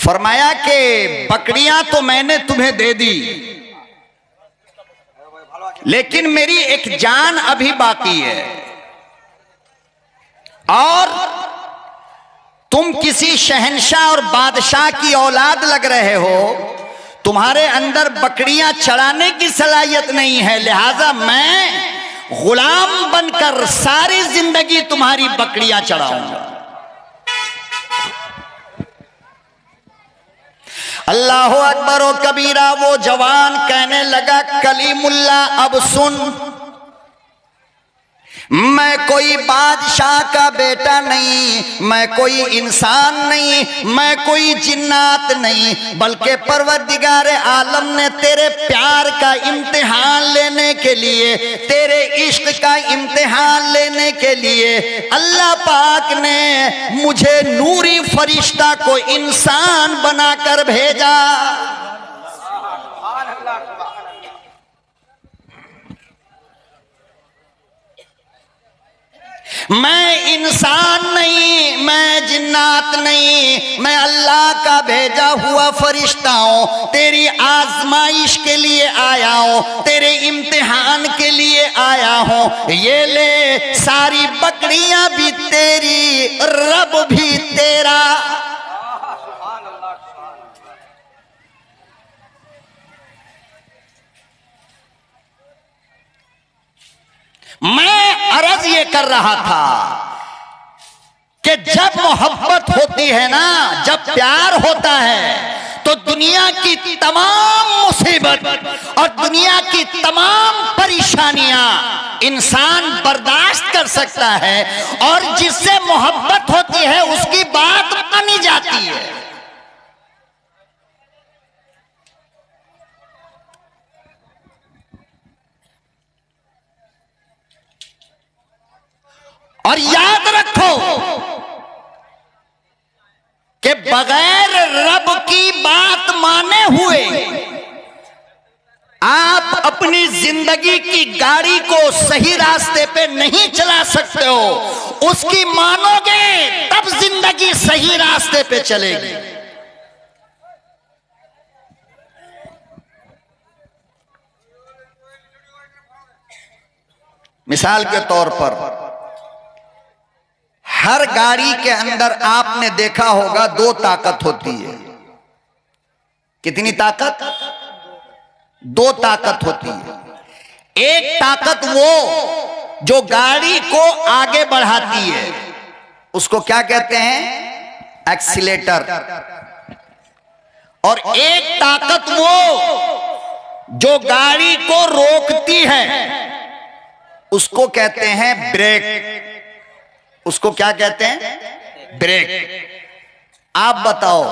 फरमाया कि बकरियां तो मैंने तुम्हें दे दी, लेकिन मेरी एक जान अभी बाकी है, और तुम किसी शहंशाह और बादशाह की औलाद लग रहे हो, तुम्हारे अंदर बकरियां चढ़ाने की सलाहियत नहीं है, लिहाजा मैं गुलाम बनकर सारी जिंदगी तुम्हारी बकरियां चढ़ाऊंगा। अल्लाह अकबर ओ कबीरा। वो जवान कहने लगा, कलीमुल्ला अब सुन, मैं कोई बादशाह का बेटा नहीं, मैं कोई इंसान नहीं, मैं कोई जिन्नात नहीं, बल्कि परवरदिगार आलम ने तेरे प्यार का इम्तिहान लेने के लिए, तेरे इश्क का इम्तिहान लेने के लिए अल्लाह पाक ने मुझे नूरी फरिश्ता को इंसान बनाकर भेजा। मैं इंसान नहीं, मैं जिन्नात नहीं, मैं अल्लाह का भेजा हुआ फरिश्ता हूं, तेरी आजमाइश के लिए आया हूं, तेरे इम्तिहान के लिए आया हूं। ये ले सारी बकरियां भी तेरी, रब भी तेरा। मैं अर्ज ये कर रहा था कि जब मोहब्बत होती है ना, जब प्यार होता है, तो दुनिया की तमाम मुसीबत और दुनिया की तमाम परेशानियां इंसान बर्दाश्त कर सकता है, और जिससे मोहब्बत होती है उसकी बात मानी जाती है। और याद रखो कि बगैर रब की बात माने हुए आप अपनी जिंदगी की गाड़ी को सही रास्ते पे नहीं चला सकते हो। उसकी मानोगे तब जिंदगी सही रास्ते पे चलेगी। मिसाल के तौर पर हर गाड़ी के अंदर आपने देखा होगा दो ताकत होती है। कितनी ताकत? दो ताकत होती है। एक ताकत वो जो गाड़ी को आगे बढ़ाती है, उसको क्या कहते हैं? एक्सीलेटर। और एक ताकत वो जो गाड़ी को रोकती है, उसको कहते हैं ब्रेक। उसको क्या कहते हैं? ब्रेक। आप बताओ,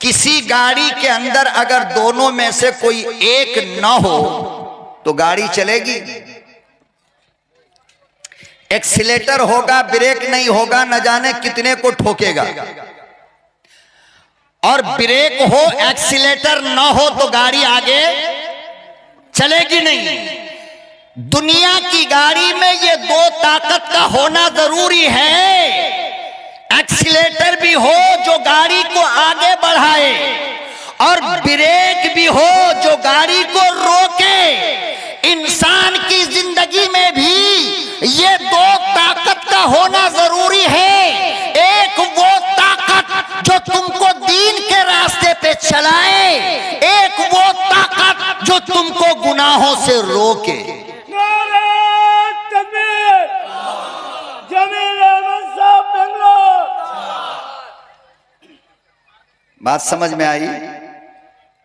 किसी गाड़ी के अंदर अगर दोनों में से कोई एक न हो तो गाड़ी चलेगी? एक्सीलेटर होगा, ब्रेक नहीं होगा, न जाने कितने को ठोकेगा। और ब्रेक हो, एक्सीलेटर न हो तो गाड़ी आगे चलेगी नहीं। दुनिया की गाड़ी में ये दो ताकत का होना जरूरी है। एक्सीलेटर भी हो जो गाड़ी को आगे बढ़ाए, और ब्रेक भी हो जो गाड़ी को रोके। इंसान की जिंदगी में भी ये दो ताकत का होना जरूरी है। एक वो ताकत जो तुमको दीन के रास्ते पे चलाए, एक वो ताकत जो तुमको गुनाहों से रोके। बात समझ में आई?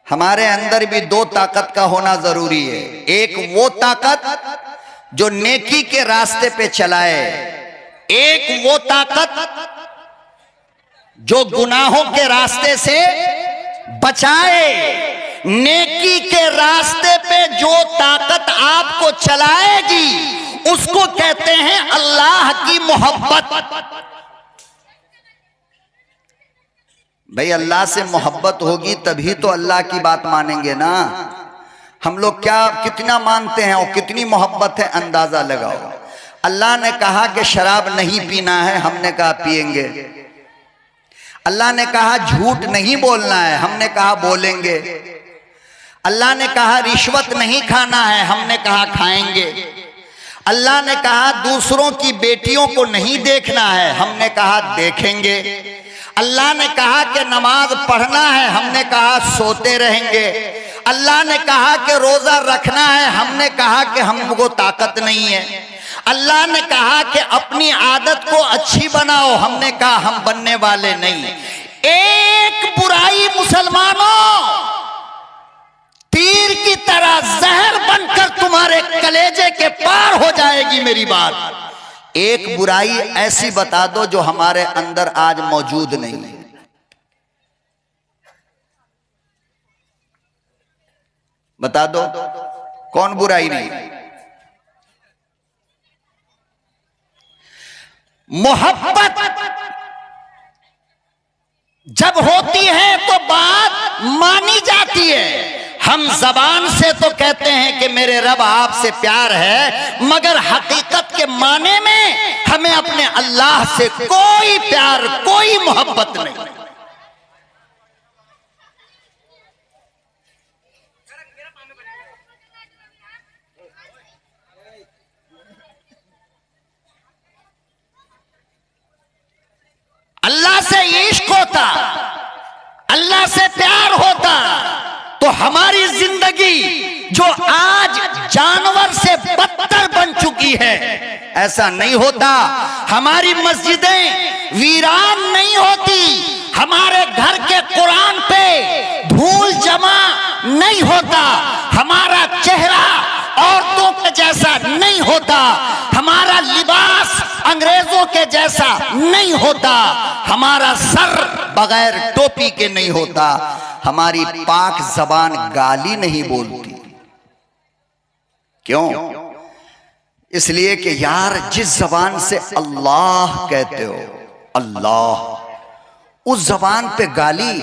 हमारे अंदर भी दो ताकत का होना जरूरी है। एक वो ताकत जो नेकी के रास्ते पे चलाए, एक वो ताकत जो गुनाहों के रास्ते से बचाए। नेकी के रास्ते पे जो ताकत आपको चलाएगी उसको कहते हैं अल्लाह की मोहब्बत। भाई अल्लाह से मोहब्बत होगी तभी तो अल्लाह की बात मानेंगे ना। हम लोग क्या कितना मानते हैं और कितनी मोहब्बत है, अंदाजा लगाओ। अल्लाह ने कहा कि शराब नहीं पीना है, हमने कहा पिएंगे। अल्लाह ने कहा झूठ नहीं बोलना है, हमने कहा बोलेंगे। अल्लाह ने कहा रिश्वत नहीं खाना है, हमने कहा खाएंगे। अल्लाह ने कहा दूसरों की बेटियों को नहीं देखना है, हमने कहा देखेंगे। अल्लाह ने कहा कि नमाज पढ़ना है, हमने कहा सोते रहेंगे। अल्लाह ने कहा कि रोजा रखना है, हमने कहा कि हमको ताकत नहीं है। अल्लाह ने कहा कि अपनी आदत को अच्छी बनाओ, हमने कहा हम बनने वाले नहीं। एक बुराई मुसलमानों तीर की तरह जहर बनकर तुम्हारे कलेजे के पार हो जाएगी। मेरी बात, एक बुराई ऐसी बता दो जो हमारे अंदर आज मौजूद नहीं है। बता दो कौन बुराई नहीं। मोहब्बत जब होती है तो बात मानी जाती है। हम जबान से तो कहते हैं कि मेरे रब आपसे प्यार है, मगर हकीकत के माने में हमें अपने अल्लाह से कोई प्यार, कोई मोहब्बत नहीं। अल्लाह से इश्क होता, अल्लाह से प्यार होता तो हमारी जिंदगी जो आज जानवर से बदतर बन चुकी है ऐसा नहीं होता। हमारी मस्जिदें वीरान नहीं होती, हमारे घर के कुरान पे धूल जमा नहीं होता, हमारा चेहरा औरतों के जैसा नहीं होता, हमारा लिबास अंग्रेजों के जैसा नहीं होता, हमारा सर बगैर टोपी के नहीं होता, हमारी पाक जबान गाली नहीं बोलती। क्यों? इसलिए कि यार जिस जबान से अल्लाह कहते हो, अल्लाह, उस जबान पे गाली,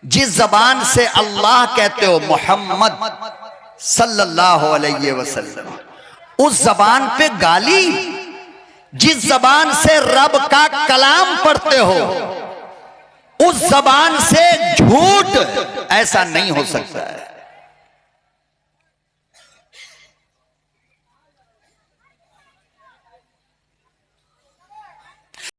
जिस जबान से अल्लाह कहते हो मोहम्मद सल्लल्लाहु अलैहि वसल्लम, उस जबान पे गाली, जिस जबान से रब का कलाम पढ़ते हो उस जबान से झूठ, ऐसा नहीं हो सकता है।